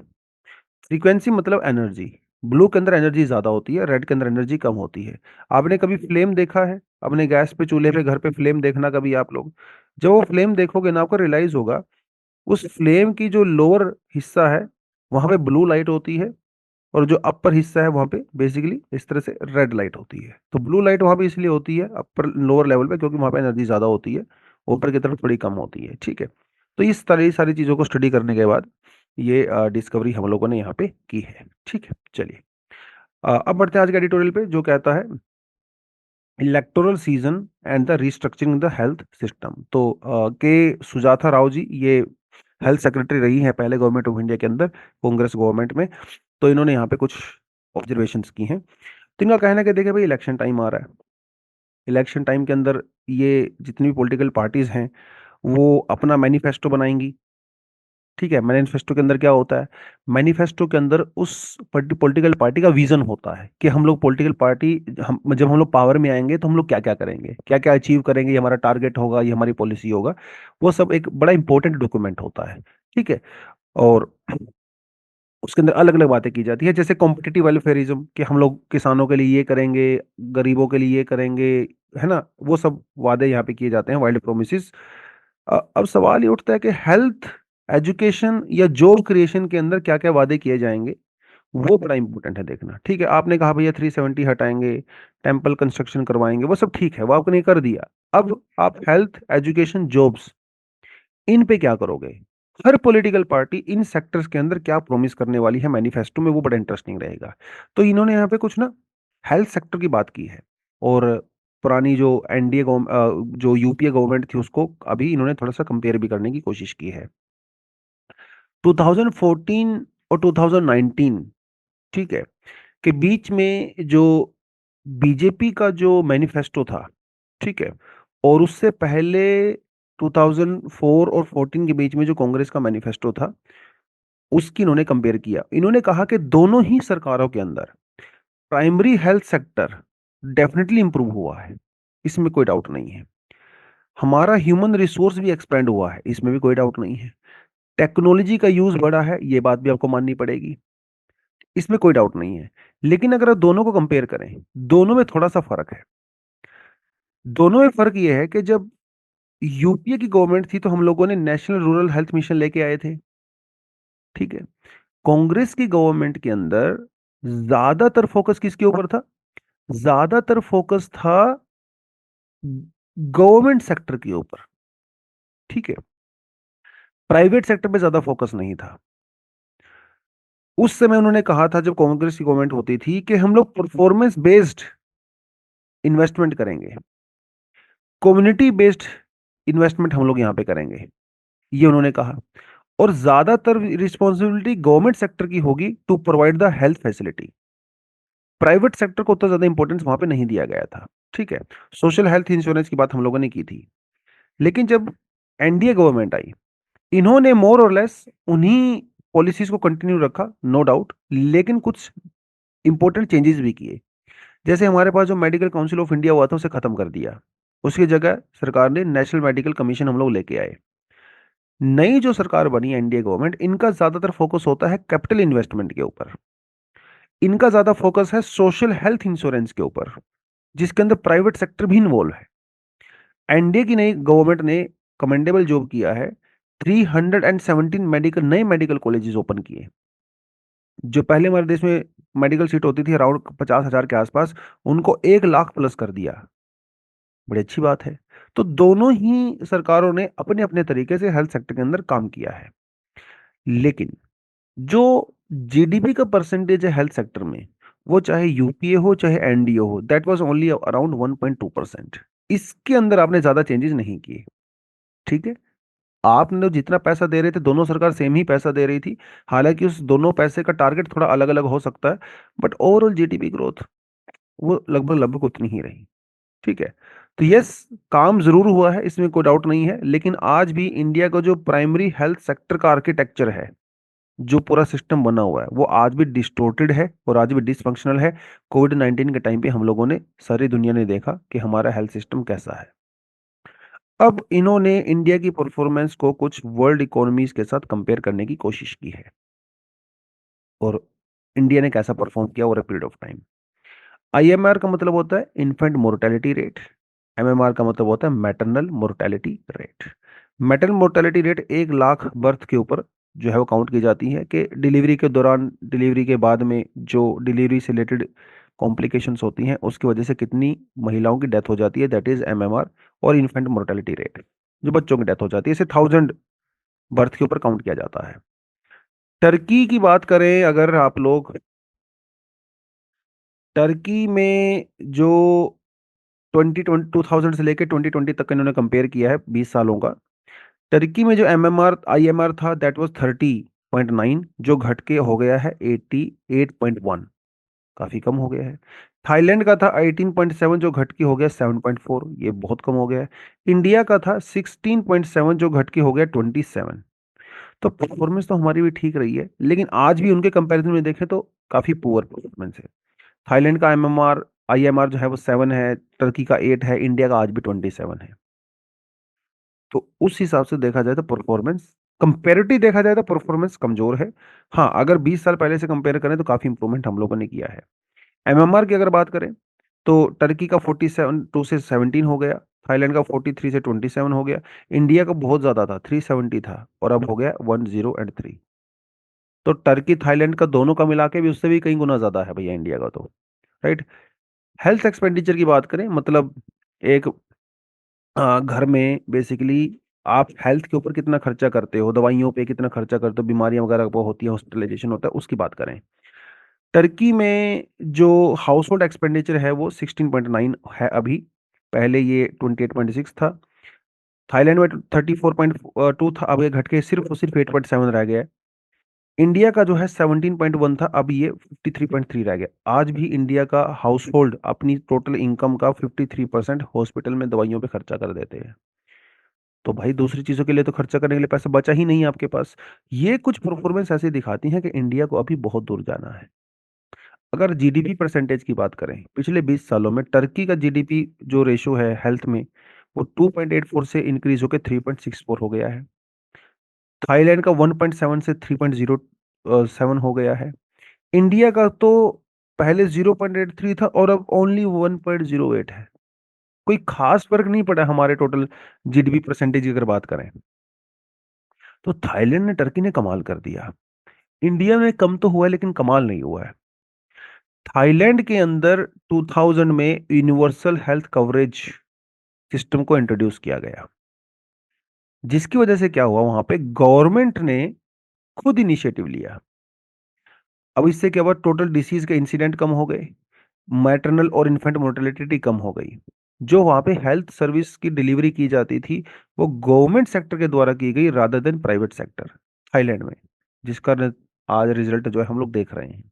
फ्रीक्वेंसी मतलब एनर्जी। ब्लू के अंदर एनर्जी ज्यादा होती है, रेड के अंदर एनर्जी कम होती है। आपने कभी फ्लेम देखा है अपने गैस पे, चूल्हे पे, घर पे फ्लेम देखना कभी आप लोग? जब वो फ्लेम देखोगे ना आपको रियलाइज होगा उस फ्लेम की जो लोअर हिस्सा है वहां पे ब्लू लाइट होती है और जो अपर हिस्सा है वहां पे बेसिकली इस तरह से रेड लाइट होती है। तो ब्लू लाइट वहां पे इसलिए होती है अपर लोअर लेवल पे क्योंकि वहां पे एनर्जी ज्यादा होती है ऊपर की तरफ थोड़ी कम होती है, ठीक है। तो इस तरह सारी चीज़ों को स्टडी करने के बाद ये डिस्कवरी हम लोगों ने यहाँ पे की है, ठीक है। चलिए अब बढ़ते हैं आज के एडिटोरियल पे, जो कहता है electoral season and the restructuring the health system. तो के सुजाता राव जी, ये हेल्थ सेक्रेटरी रही हैं पहले गवर्नमेंट ऑफ इंडिया के अंदर, कांग्रेस गवर्नमेंट में। तो इन्होंने यहाँ पे कुछ ऑब्जर्वेशंस की हैं। तो इनका कहना है कि देखिए भाई, इलेक्शन टाइम आ रहा है। इलेक्शन टाइम के अंदर ये जितनी भी पॉलिटिकल पार्टीज हैं वो अपना मैनिफेस्टो बनाएंगी, ठीक है। मैनिफेस्टो के अंदर क्या होता है? मैनिफेस्टो के अंदर उस पॉलिटिकल पार्टी का विजन होता है कि हम लोग पॉलिटिकल पार्टी, हम जब हम लोग पावर में आएंगे तो हम लोग क्या क्या करेंगे, क्या क्या अचीव करेंगे, ये हमारा टारगेट होगा, ये हमारी पॉलिसी होगा। वो सब एक बड़ा इंपॉर्टेंट डॉक्यूमेंट होता है, ठीक है। और उसके अंदर अलग अलग बातें की जाती है, जैसे कॉम्पिटिटिव वेलफेयरिज्म, कि हम लोग किसानों के लिए ये करेंगे, गरीबों के लिए ये करेंगे, है ना। वो सब वादे यहाँ पे किए जाते हैं, वाइल्ड प्रोमिसेस। अब सवाल ये उठता है कि हेल्थ, एजुकेशन या जॉब क्रिएशन के अंदर क्या क्या वादे किए जाएंगे, वो बड़ा इंपॉर्टेंट है देखना, ठीक है। आपने कहा भैया 370 हटाएंगे, टेम्पल कंस्ट्रक्शन करवाएंगे, वो सब ठीक है, वो आपने कर दिया। अब आप हेल्थ, एजुकेशन, जॉब्स, इन पे क्या करोगे? हर पॉलिटिकल पार्टी इन सेक्टर्स के अंदर क्या प्रॉमिस करने वाली है मैनिफेस्टो में, वो बड़ा इंटरेस्टिंग रहेगा। तो इन्होंने यहाँ पे कुछ ना हेल्थ सेक्टर की बात की है। और पुरानी जो एनडीए जो यूपीए गवर्नमेंट थी उसको अभी इन्होंने थोड़ा सा कंपेयर भी करने की कोशिश की है। 2014 और 2019, ठीक है, के बीच में जो बीजेपी का जो मैनिफेस्टो था, ठीक है, और उससे पहले 2004 और 14 के बीच में जो कांग्रेस का मैनिफेस्टो था, उसकी इन्होंने कंपेयर किया। इन्होंने कहा कि दोनों ही सरकारों के अंदर primary health sector definitely improve हुआ है, इसमें कोई डाउट नहीं है। हमारा ह्यूमन रिसोर्स भी एक्सपेंड हुआ है, इसमें भी कोई डाउट नहीं है। टेक्नोलॉजी का यूज बढ़ा है, ये बात भी आपको माननी पड़ेगी, इसमें कोई डाउट नहीं है। लेकिन अगर आप दोनों को कंपेयर करें, दोनों में थोड़ा सा फर्क है। दोनों में फर्क यह है कि जब यूपीए की गवर्नमेंट थी तो हम लोगों ने नेशनल रूरल हेल्थ मिशन लेके आए थे, ठीक है। कांग्रेस की गवर्नमेंट के अंदर ज्यादातर फोकस किसके ऊपर था? ज्यादातर फोकस था गवर्नमेंट सेक्टर के ऊपर, ठीक है। प्राइवेट सेक्टर पे ज्यादा फोकस नहीं था। उस समय उन्होंने कहा था, जब कांग्रेस की गवर्नमेंट होती थी, कि हम लोग परफॉर्मेंस बेस्ड इन्वेस्टमेंट करेंगे, कम्युनिटी बेस्ड इन्वेस्टमेंट हम लोग यहां पे करेंगे, ये उन्होंने कहा। और ज्यादातर रिस्पॉन्सिबिलिटी गवर्नमेंट सेक्टर की होगी to provide the health facility. Private sector को उतना ज्यादा इंपॉर्टेंस वहां पे नहीं दिया गया था, ठीक है। सोशल हेल्थ इंश्योरेंस की बात हम लोगों ने की थी। लेकिन जब एनडीए गवर्नमेंट आई, इन्होंने मोर और लेस उन्हीं पॉलिसीज को कंटिन्यू रखा, नो डाउट, लेकिन कुछ इंपॉर्टेंट चेंजेस भी किए। जैसे हमारे पास जो मेडिकल काउंसिल ऑफ इंडिया हुआ था, उसे खत्म कर दिया। उसकी जगह सरकार ने नेशनल मेडिकल कमीशन हम लोग लेके आए। नई जो सरकार बनी एनडीए गवर्नमेंट, इनका ज्यादातर फोकस होता है कैपिटल इन्वेस्टमेंट के ऊपर। इनका ज्यादा फोकस है सोशल हेल्थ इंश्योरेंस के ऊपर, जिसके अंदर प्राइवेट सेक्टर भी इन्वॉल्व है। एनडीए की नई गवर्नमेंट ने कमेंडेबल जॉब किया है, 317 मेडिकल नए मेडिकल कॉलेजेस ओपन किए। जो पहले हमारे देश में मेडिकल सीट होती थी अराउंड 50,000 के आसपास, उनको 1 लाख प्लस कर दिया। बड़ी अच्छी बात है। तो दोनों ही सरकारों ने अपने अपने तरीके से हेल्थ सेक्टर के अंदर काम किया है। लेकिन जो जीडीपी का परसेंटेज है हेल्थ सेक्टर में, वो चाहे यूपीए हो चाहे एनडीए हो, दैट वाज ओनली अराउंड 1.2%। इसके अंदर आपने ज्यादा चेंजेस नहीं किए, ठीक है। आपने तो जितना पैसा दे रहे थे, दोनों सरकार सेम ही पैसा दे रही थी। हालांकि उस दोनों पैसे का टारगेट थोड़ा अलग अलग हो सकता है, बट ओवरऑल जीडीपी ग्रोथ वो लगभग लगभग उतनी ही रही, ठीक है। तो यस, काम जरूर हुआ है, इसमें कोई डाउट नहीं है। लेकिन आज भी इंडिया का जो प्राइमरी हेल्थ सेक्टर का आर्किटेक्चर है, जो पूरा सिस्टम बना हुआ है, वो आज भी डिस्टोर्टेड है और आज भी डिसफंक्शनल है। कोविड-19 के टाइम पे हम लोगों ने, सारी दुनिया ने देखा कि हमारा हेल्थ सिस्टम कैसा है। अब इन्होंने इंडिया की परफॉर्मेंस को कुछ वर्ल्ड इकोनॉमीज के साथ कंपेयर करने की कोशिश की है, और इंडिया ने कैसा परफॉर्म किया over a period of time. IMR का मतलब होता है इन्फेंट मोर्टेलिटी रेट, एमएमआर का मतलब होता है maternal mortality rate. Maternal mortality rate 1 lakh birth के ऊपर जो है वो काउंट की जाती है, कि डिलीवरी के दौरान, डिलीवरी के बाद में जो डिलीवरी से रिलेटेड कॉम्प्लिकेशंस होती हैं, उसकी वजह से कितनी महिलाओं की डेथ हो जाती है, दैट इज एमएमआर। और इन्फेंट मोर्टेलिटी रेट, जो बच्चों की डेथ हो जाती है, इसे 1000 बर्थ के ऊपर काउंट किया जाता है। टर्की की बात करें अगर आप लोग, टर्की में जो 2000 से लेकर 2020 तक का इन्होंने कंपेयर किया है 20 सालों का। टर्की में जो IMR था दैट वाज 30.9, जो घट के हो गया है 88.1, काफी कम हो गया है। थाईलैंड का था 18.7, जो घट के हो गया 7.4, ये बहुत कम हो गया है। इंडिया का था 16.7, जो घट के हो गया 27। तो परफॉर्मेंस तो हमारी भी ठीक रही है, लेकिन आज भी उनके कंपैरिजन में देखें तो काफी पुअर परफॉर्मेंस है। थाईलैंड का IMR जो है वो 7 है, टर्की का 8 है, इंडिया का आज भी 27 है। तो उस हिसाब से देखा जाए तो परफॉर्मेंस, कंपेरेटिव देखा जाए तो परफॉर्मेंस कमजोर है। हाँ, अगर 20 साल पहले से कंपेयर करें तो काफी इंप्रूवमेंट हम लोगों ने किया है। MMR की अगर बात करें तो टर्की का 47 से 17 हो गया, थाईलैंड का 43 से 27 हो गया, इंडिया का बहुत ज्यादा था 370 था, और अब हो गया 10 और 3। तो टर्की थाईलैंड का दोनों का मिला के भी उससे भी कई गुना ज्यादा है भैया इंडिया का तो, राइट। हेल्थ एक्सपेंडिचर की बात करें, मतलब एक घर में बेसिकली आप हेल्थ के ऊपर कितना खर्चा करते हो, दवाइयों पे कितना खर्चा करते हो, बीमारियां वगैरह वो होती है, हॉस्पिटलाइजेशन होता है, उसकी बात करें। टर्की में जो हाउस होल्ड एक्सपेंडिचर है वो 16.9 है अभी, पहले ये 28.6 था। थाईलैंड में 34.2 था, अब ये घट के सिर्फ और सिर्फ 8.7 रह गया है। इंडिया का जो है 17.1 था, अब ये 53.3 रह गया। आज भी इंडिया का हाउस होल्ड अपनी टोटल इनकम का 53% हॉस्पिटल में दवाइयों पे खर्चा कर देते हैं। तो भाई दूसरी चीजों के लिए तो खर्चा करने के लिए पैसा बचा ही नहीं है आपके पास। ये कुछ परफॉर्मेंस ऐसे दिखाती हैं कि इंडिया को अभी बहुत दूर जाना है। अगर जीडीपी परसेंटेज की बात करें, पिछले 20 सालों में टर्की का जीडीपी जो रेशो है हेल्थ में, वो 2.84 से इंक्रीज होकर 3.64 हो गया है। थाईलैंड का 1.7 से 3.07 हो गया है। इंडिया का तो पहले 0.83 था और अब ओनली 1.08 है। कोई खास फर्क नहीं पड़ा हमारे टोटल जीडीपी परसेंटेज की अगर बात करें। तो थाईलैंड ने, टर्की ने कमाल कर दिया। इंडिया में कम तो हुआ है लेकिन कमाल नहीं हुआ है। थाईलैंड के अंदर 2000 में यूनिवर्सल हेल्थ कवरेज सिस्टम को इंट्रोड्यूस किया गया, जिसकी वजह से क्या हुआ, वहां पे गवर्नमेंट ने खुद इनिशिएटिव लिया। अब इससे क्या हुआ, टोटल डिसीज के इंसिडेंट कम हो गए, मैटरनल और इन्फेंट मोर्टेलिटी कम हो गई। जो वहां पे हेल्थ सर्विस की डिलीवरी की जाती थी वो गवर्नमेंट सेक्टर के द्वारा की गई rather than private sector, Thailand में, जिसका आज रिजल्ट जो है हम लोग देख रहे हैं।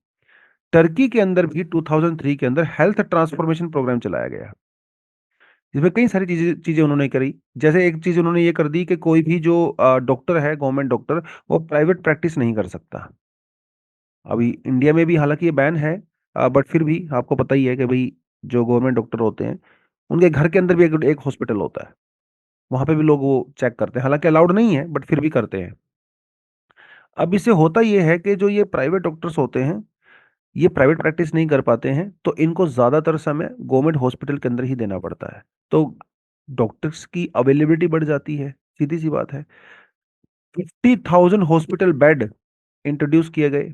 टर्की के अंदर भी 2003 के अंदर हेल्थ ट्रांसफॉर्मेशन प्रोग्राम चलाया गया, जिसमें कई सारी चीजें चीजें उन्होंने करी। जैसे एक चीज उन्होंने ये कर दी कि कोई भी जो डॉक्टर है, गवर्नमेंट डॉक्टर, वो प्राइवेट प्रैक्टिस नहीं कर सकता। अभी इंडिया में भी हालांकि ये बैन है, बट फिर भी आपको पता ही है कि भाई जो गवर्नमेंट डॉक्टर होते हैं उनके घर के अंदर भी एक हॉस्पिटल होता है, वहां पे भी लोग वो चेक करते हैं, हालांकि अलाउड नहीं है बट फिर भी करते हैं। अब इससे होता ये है कि जो ये प्राइवेट डॉक्टर्स होते हैं, ये प्राइवेट प्रैक्टिस नहीं कर पाते हैं, तो इनको ज्यादातर समय गवर्नमेंट हॉस्पिटल के अंदर ही देना पड़ता है। तो डॉक्टर्स की अवेलेबिलिटी बढ़ जाती है, सीधी सी बात है। 50,000 हॉस्पिटल बेड इंट्रोड्यूस किए गए,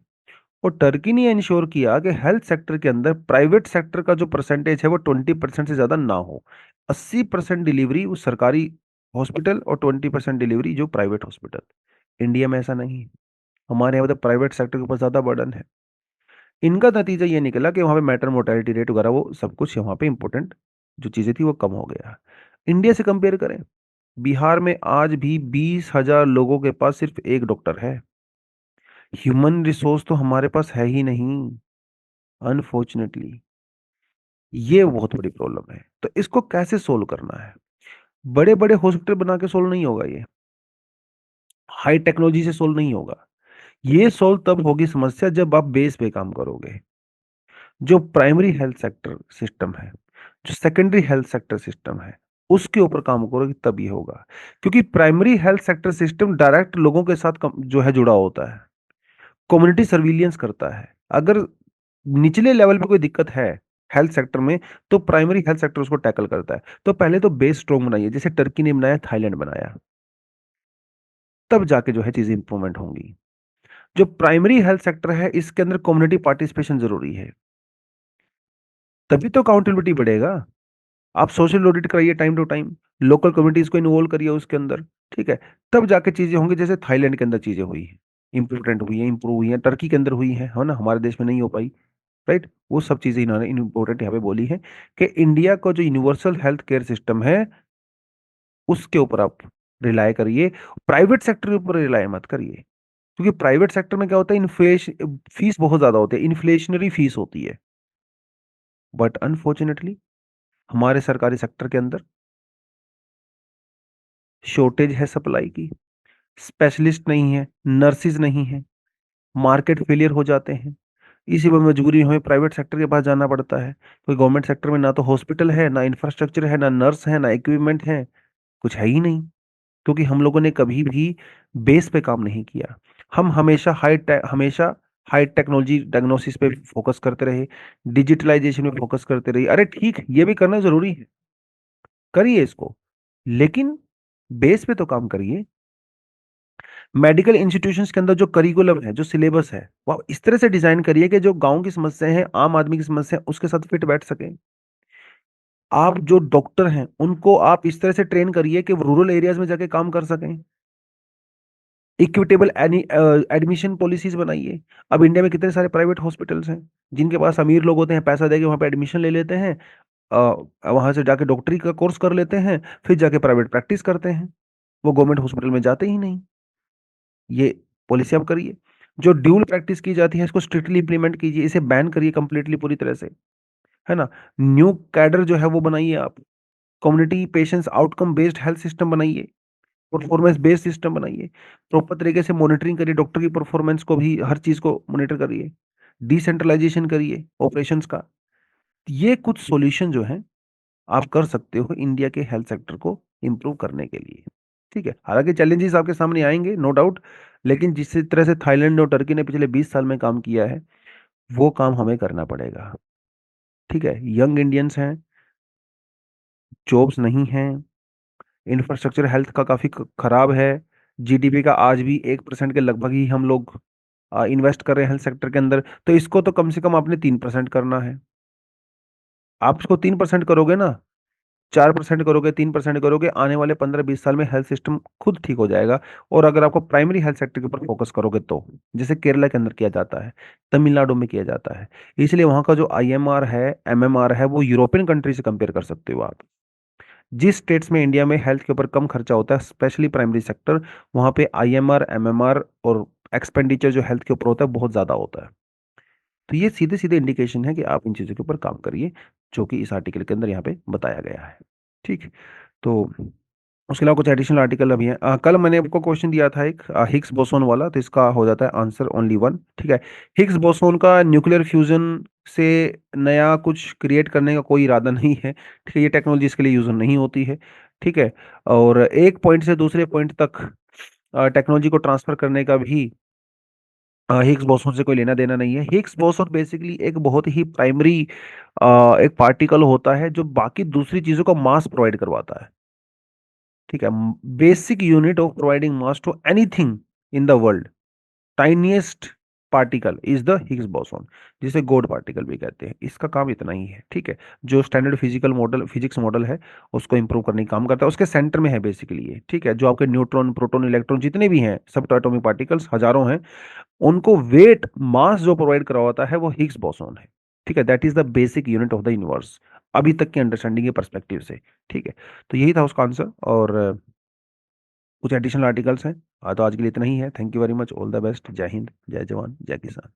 और टर्की ने इंश्योर किया कि हेल्थ सेक्टर के अंदर प्राइवेट सेक्टर का जो परसेंटेज है वो 20% से ज्यादा ना हो। 80% डिलीवरी वो सरकारी हॉस्पिटल और 20% डिलीवरी जो प्राइवेट हॉस्पिटल। इंडिया में ऐसा नहीं है, हमारे यहाँ तो प्राइवेट सेक्टर के ऊपर ज्यादा बर्डन है। इनका नतीजा ये निकला कि वहाँ पे मैटर मोर्टेलिटी रेट वगैरह वो सब कुछ यहाँ पे इंपॉर्टेंट जो चीज़ें थी वो कम हो गया। इंडिया से कंपेयर करें, बिहार में आज भी 20,000 लोगों के पास सिर्फ एक डॉक्टर है। ह्यूमन रिसोर्स तो हमारे पास है ही नहीं, अनफॉर्चुनेटली। ये बहुत बड़ी प्रॉब्लम है। तो इसको कैसे सोल्व करना है? बड़े बड़े हॉस्पिटल बना के सोल्व नहीं होगा, ये हाई टेक्नोलॉजी से सोल्व नहीं होगा। ये सोल्व तब होगी समस्या जब आप बेस पे काम करोगे। जो प्राइमरी हेल्थ सेक्टर सिस्टम है, जो सेकेंडरी हेल्थ सेक्टर सिस्टम है, उसके ऊपर काम करोगे तब ये होगा। क्योंकि primary health sector system direct लोगों के साथ जो है जुड़ा होता है, कम्युनिटी सर्विलियंस करता है। अगर निचले लेवल पे कोई दिक्कत है हेल्थ सेक्टर में, तो प्राइमरी हेल्थ सेक्टर उसको टैकल करता है। तो पहले तो बेस स्ट्रॉन्ग बनाइए, जैसे टर्की ने बनाया, थाईलैंड बनाया, तब जाके जो है चीजें इंप्रूवमेंट होंगी। जो प्राइमरी हेल्थ सेक्टर है इसके अंदर कम्युनिटी पार्टिसिपेशन जरूरी है, तभी तो अकाउंटेबिलिटी बढ़ेगा। आप सोशल ऑडिट कराइए time to time, local communities को इन्वॉल्व करिए उसके अंदर, ठीक है। तब जाके चीजें होंगी, जैसे थाईलैंड के अंदर चीजें हुई है, इम्पोर्टेंट हुई है, इंप्रूव हुई है, टर्की के अंदर हुई है ना, हमारे देश में नहीं हो पाई, राइट। वो सब चीजें इन्होंने इम्पोर्टेंट यहाँ पे बोली है कि इंडिया का जो यूनिवर्सल हेल्थ केयर सिस्टम है उसके ऊपर आप रिलाय करिए, प्राइवेट सेक्टर के ऊपर रिलाय मत करिए। क्योंकि प्राइवेट सेक्टर में क्या होता है, इन्फ्लेशन, फीस बहुत ज्यादा होती है, इन्फ्लेशनरी फीस होती है। बट अनफॉर्चुनेटली हमारे सरकारी सेक्टर के अंदर शॉर्टेज है सप्लाई की, स्पेशलिस्ट नहीं है, नर्सिस नहीं है, मार्केट फेलियर हो जाते हैं। इसी पर मजबूरी में हमें प्राइवेट सेक्टर के पास जाना पड़ता है, कोई गवर्नमेंट सेक्टर में ना तो हॉस्पिटल है, ना इंफ्रास्ट्रक्चर है, ना नर्स है, ना इक्विपमेंट है, कुछ है ही नहीं। क्योंकि हम लोगों ने कभी भी बेस पे काम नहीं किया। हम हमेशा हाई टेक्नोलॉजी डायग्नोसिस पे फोकस करते रहे, डिजिटलाइजेशन पे फोकस करते रहे। अरे ठीक है, ये भी करना जरूरी है, करिए इसको, लेकिन बेस पे तो काम करिए। मेडिकल इंस्टीट्यूशंस के अंदर जो करिकुलम है, जो सिलेबस है, वो आप इस तरह से डिजाइन करिए कि जो गांव की समस्याएं हैं, आम आदमी की समस्या है, उसके साथ फिट बैठ सके। आप जो डॉक्टर हैं उनको आप इस तरह से ट्रेन करिए कि वो रूरल एरियाज में जाके काम कर सकें। इक्विटेबल एडमिशन पॉलिसीज बनाइए। अब इंडिया में कितने सारे प्राइवेट हॉस्पिटल्स हैं, जिनके पास अमीर लोग होते हैं, पैसा देके वहां पे एडमिशन ले लेते हैं, वहां से जाके डॉक्टरी का कोर्स कर लेते हैं, फिर जाके प्राइवेट प्रैक्टिस करते हैं, वो गवर्नमेंट हॉस्पिटल में जाते ही नहीं। ये पॉलिसी आप करिए। जो ड्यूल प्रैक्टिस की जाती है इसको स्ट्रिक्टली इंप्लीमेंट कीजिए, इसे बैन करिए कंप्लीटली, पूरी तरह से, है ना। न्यू कैडर जो है वो बनाइए आप, community patients outcome based health system बनाइए, परफॉर्मेंस बेस्ड सिस्टम बनाइए, प्रॉपर तरीके से मॉनिटरिंग करिए, डॉक्टर की परफॉर्मेंस को भी, हर चीज को मॉनिटर करिए, डिसेंट्रलाइजेशन करिए ऑपरेशंस का। ये कुछ सॉल्यूशन जो है आप कर सकते हो इंडिया के हेल्थ सेक्टर को इंप्रूव करने के लिए, ठीक है। हालांकि चैलेंजेस आपके सामने आएंगे, नो डाउट, लेकिन जिस तरह से थाईलैंड और टर्की ने पिछले 20 साल में काम किया है, वो काम हमें करना पड़ेगा, ठीक है। यंग इंडियंस हैं, जॉब्स नहीं हैं, इंफ्रास्ट्रक्चर हेल्थ का काफी खराब है, जीडीपी का आज भी 1% के लगभग ही हम लोग इन्वेस्ट कर रहे हैं हेल्थ सेक्टर के अंदर। तो इसको तो कम से कम आपने 3% करना है। आप इसको 3% करोगे ना, 4% करोगे, 3% करोगे, आने वाले 15-20 साल में हेल्थ सिस्टम खुद ठीक हो जाएगा। और अगर आपको प्राइमरी हेल्थ सेक्टर के ऊपर फोकस करोगे तो, जैसे केरला के अंदर किया जाता है, तमिलनाडु में किया जाता है, इसलिए वहां का जो आईएमआर है, एमएमआर है, वो यूरोपियन कंट्री से कंपेयर कर सकते हो आप। जिस स्टेट्स में इंडिया में हेल्थ के ऊपर कम खर्चा होता है, स्पेशली प्राइमरी सेक्टर, वहां पे आईएमआर, एमएमआर और एक्सपेंडिचर जो हेल्थ के ऊपर होता है बहुत ज्यादा होता है। तो ये सीधे सीधे इंडिकेशन है कि आप इन चीज़ों के ऊपर काम करिए, जो कि इस आर्टिकल के अंदर यहाँ पे बताया गया है, ठीक। तो उसके अलावा कुछ एडिशनल आर्टिकल अभी है। कल मैंने आपको क्वेश्चन दिया था एक हिग्स बोसोन वाला, तो इसका हो जाता है आंसर ओनली वन, ठीक है। हिग्स बोसोन का न्यूक्लियर फ्यूजन से नया कुछ क्रिएट करने का कोई इरादा नहीं है, ठीक है। ये टेक्नोलॉजी इसके लिए यूज नहीं होती है, ठीक है। और एक पॉइंट से दूसरे पॉइंट तक टेक्नोलॉजी को ट्रांसफर करने का भी हिग्स बोसोन से कोई लेना देना नहीं है। हिग्स बोसोन बेसिकली एक बहुत ही प्राइमरी एक पार्टिकल होता है जो बाकी दूसरी चीजों को मास प्रोवाइड करवाता है, ठीक है। Basic unit of providing mass to anything in the world, tiniest particle is the Higgs boson, जिसे गॉड पार्टिकल भी कहते हैं। इसका काम इतना ही है, ठीक है। जो standard physical model, physics model है, उसको इंप्रूव करने का काम करता है, उसके सेंटर में है बेसिकली ये, ठीक है। जो आपके न्यूट्रॉन, प्रोटॉन, इलेक्ट्रॉन जितने भी हैं, सब एटॉमिक पार्टिकल्स हजारों हैं, उनको वेट मास जो प्रोवाइड करवाता है वो हिग्स बोसोन है, ठीक है। That is the basic unit of the universe, अभी तक की अंडरस्टैंडिंग के परस्पेक्टिव से, ठीक है। तो यही था उसका आंसर। और कुछ एडिशनल आर्टिकल्स हैं। तो आज के लिए इतना ही है। Thank you very much, all the best, जय हिंद, जय जवान, जय किसान।